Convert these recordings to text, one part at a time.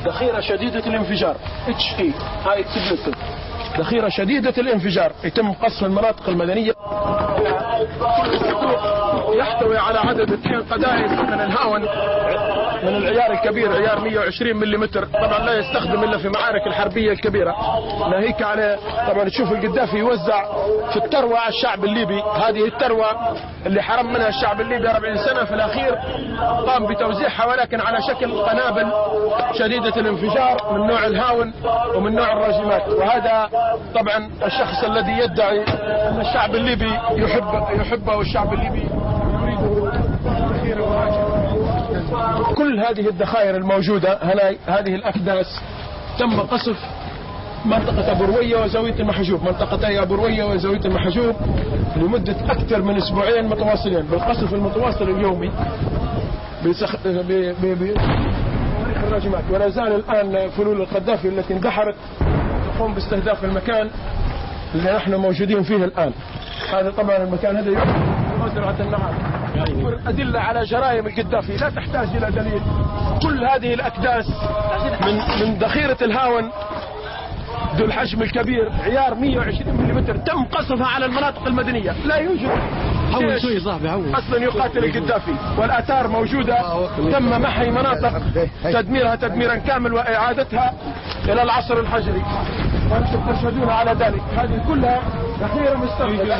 ذخيرة شديدة الانفجار HE هاي تبلت ذخيرة شديدة الانفجار يتم قصف المناطق المدنية. يحتوي على عدد 2 قذائف من الهاون من العيار الكبير، عيار 120 ملم، طبعا لا يستخدم الا في معارك الحربيه الكبيره. ناهيك على طبعا تشوف القذافي يوزع في الثروه على الشعب الليبي، هذه الثروه اللي حرم منها الشعب الليبي 40 سنه، في الاخير قام بتوزيعها ولكن على شكل قنابل شديده الانفجار من نوع الهاون ومن نوع الراجمات. وهذا طبعا الشخص الذي يدعي ان الشعب الليبي يحبه والشعب الليبي يريده خير وراجع. كل هذه الذخائر الموجودة هذه الأكداس تم قصف منطقة أبو روية وزاوية المحجوب، منطقتي أبو روية وزاوية المحجوب لمدة أكثر من 2 أسبوع متواصلين بالقصف المتواصل اليومي الراجمات. ولا زال الآن فلول القذافي التي اندحرت تقوم باستهداف المكان اللي نحن موجودين فيه الآن. هذا طبعا المكان هذا مزرعة النعام. أدلة على جرائم القذافي لا تحتاج إلى دليل. كل هذه الأكداس من ذخيرة الهاون ذو الحجم الكبير عيار 120 ملم تم قصفها على المناطق المدنية. لا يوجد جيش أصلا يقاتل القذافي، والآثار موجودة. تم محي مناطق تدميرها تدميرا كامل وإعادتها إلى العصر الحجري، وأنتم تشهدون على ذلك. هذه كلها ذخيرة مستقبلة.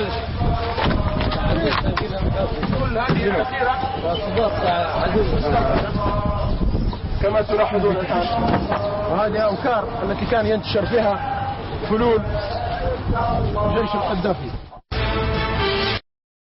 كل هذه الذخيرة كما تلاحظون الآن. وهذه أوكار التي كان ينتشر فيها فلول جيش القذافي.